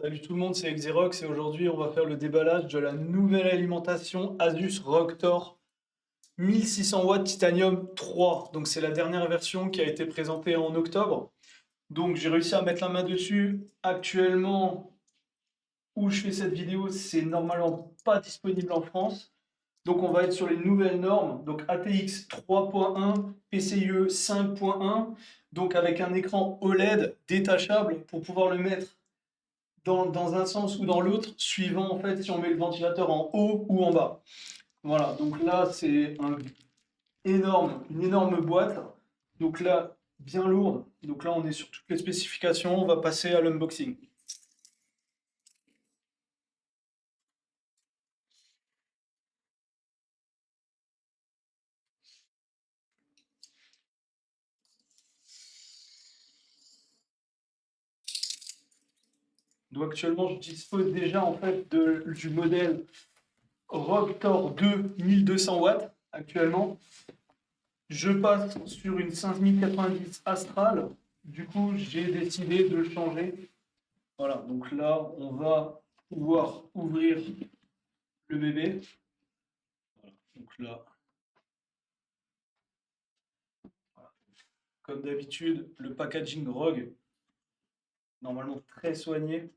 Salut tout le monde, c'est Xerox et aujourd'hui on va faire le déballage de la nouvelle alimentation Asus ROG Thor 1600 watts Titanium 3. Donc c'est la dernière version qui a été présentée en octobre. Donc j'ai réussi à mettre la main dessus. Actuellement où je fais cette vidéo, c'est normalement pas disponible en France. Donc on va être sur les nouvelles normes, donc ATX 3.1, PCIe 5.1, donc avec un écran OLED détachable pour pouvoir le mettre dans un sens ou dans l'autre, suivant en fait si on met le ventilateur en haut ou en bas. Voilà, donc là c'est une énorme boîte. Donc là, bien lourde. Donc là on est sur toutes les spécifications, on va passer à l'unboxing. Donc actuellement je dispose déjà en fait du modèle ROG Thor 2 1200 watts actuellement. Je passe sur une 5090 Astral. Du coup, j'ai décidé de le changer. Voilà, donc là, on va pouvoir ouvrir le bébé. Voilà, donc là, voilà. Comme d'habitude, le packaging ROG, normalement très soigné.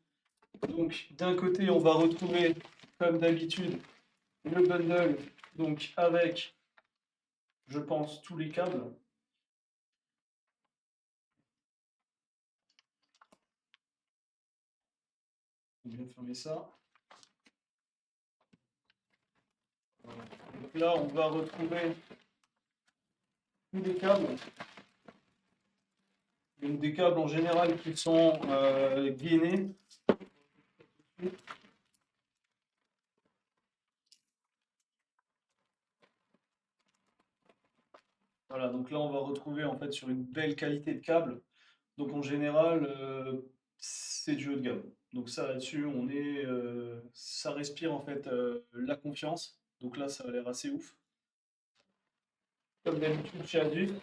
Donc d'un côté, on va retrouver, comme d'habitude, le bundle, donc avec, je pense, tous les câbles. On va bien fermer ça. Voilà. Donc là, on va retrouver tous les câbles. Donc des câbles en général qui sont gainés. Voilà, donc là on va retrouver en fait sur une belle qualité de câble. Donc en général, c'est du haut de gamme. Donc ça là-dessus, ça respire en fait la confiance. Donc là, ça a l'air assez ouf. Comme d'habitude chez Asus.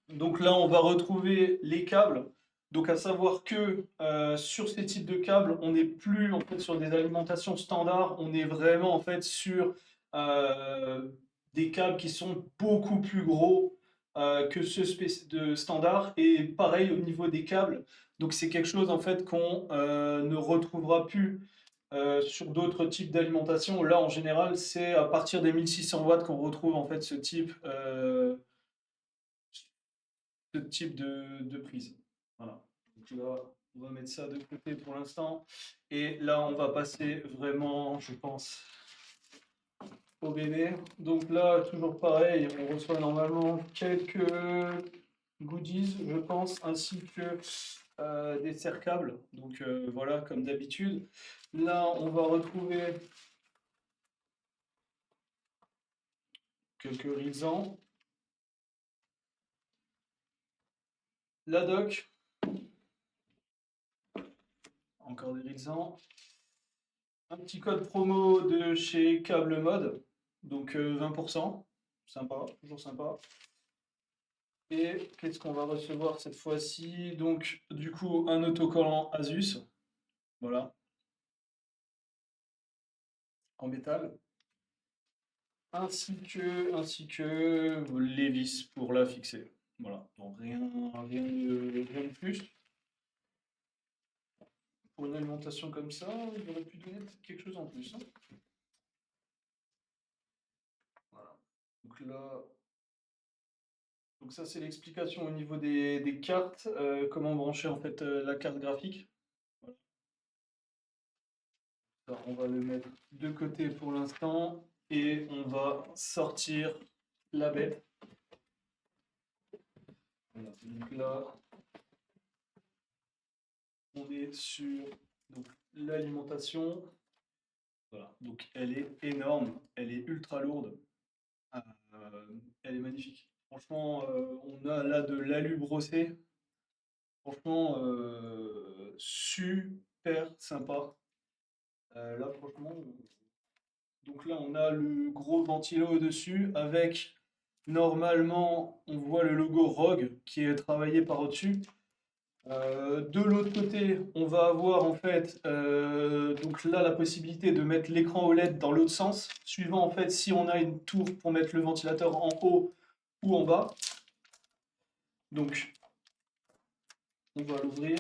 Donc là, on va retrouver les câbles. Donc à savoir que sur ces types de câbles, on n'est plus en fait sur des alimentations standards, on est vraiment en fait sur euh, des câbles qui sont beaucoup plus gros que ceux de standard. Et pareil au niveau des câbles. Donc c'est quelque chose en fait qu'on ne retrouvera plus sur d'autres types d'alimentation. Là en général, c'est à partir des 1600 watts qu'on retrouve en fait ce type de prise. Voilà. Donc là, on va mettre ça de côté pour l'instant. Et là, on va passer vraiment, je pense, au bébé. Donc là, toujours pareil, on reçoit normalement quelques goodies, je pense, ainsi que des serre-câbles. Donc voilà, comme d'habitude. Là, on va retrouver quelques risans. La doc, encore des risans. Un petit code promo de chez Câble Mode, donc 20%, sympa, toujours sympa. Et qu'est-ce qu'on va recevoir cette fois-ci? Donc du coup un autocollant Asus, voilà, en métal, ainsi que les vis pour la fixer. Voilà, donc rien de plus. Pour une alimentation comme ça, il aurait pu donner quelque chose en plus, hein. Voilà. Donc là, donc ça c'est l'explication au niveau des cartes, comment brancher en fait la carte graphique. Voilà. Alors, on va le mettre de côté pour l'instant et on va sortir la bête. Voilà. Donc là, on est sur l'alimentation. Voilà. Donc elle est énorme, elle est ultra lourde, elle est magnifique. Franchement, on a là de l'alu brossé. Franchement, super sympa. Là, franchement, donc là, on a le gros ventilo au-dessus avec, normalement, on voit le logo ROG qui est travaillé par au-dessus. De l'autre côté, on va avoir en fait donc là la possibilité de mettre l'écran OLED dans l'autre sens, suivant en fait si on a une tour pour mettre le ventilateur en haut ou en bas. Donc on va l'ouvrir.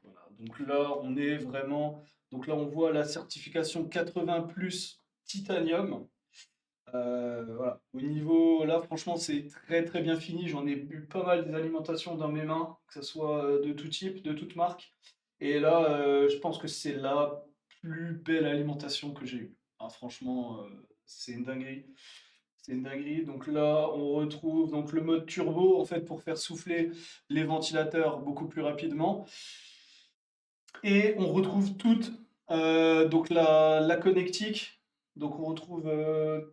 Voilà, donc là on est vraiment, donc là on voit la certification 80 plus titanium. Voilà. Au niveau, là, franchement, c'est très très bien fini. J'en ai eu pas mal des alimentations dans mes mains, que ce soit de tout type, de toute marque. Et là, je pense que c'est la plus belle alimentation que j'ai eue. Ah, franchement, c'est une dinguerie. C'est une dinguerie. Donc là, on retrouve donc le mode turbo en fait pour faire souffler les ventilateurs beaucoup plus rapidement. Et on retrouve toute donc la connectique. Donc on retrouve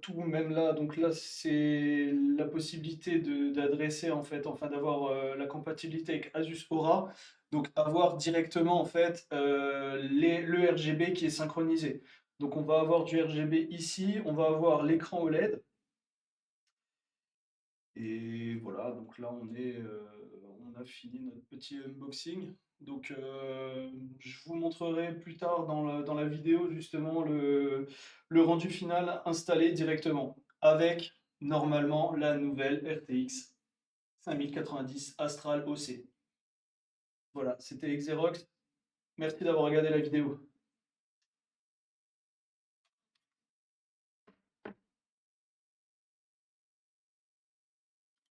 tout, même là. Donc là, c'est la possibilité d'adresser en fait, enfin d'avoir la compatibilité avec Asus Aura. Donc avoir directement en fait le RGB qui est synchronisé. Donc on va avoir du RGB ici, on va avoir l'écran OLED. Et voilà, donc là on a fini notre petit unboxing. Donc je vous montrerai plus tard dans la vidéo justement le rendu final installé directement avec normalement la nouvelle RTX 5090 Astral OC. Voilà, c'était Xerox. Merci d'avoir regardé la vidéo.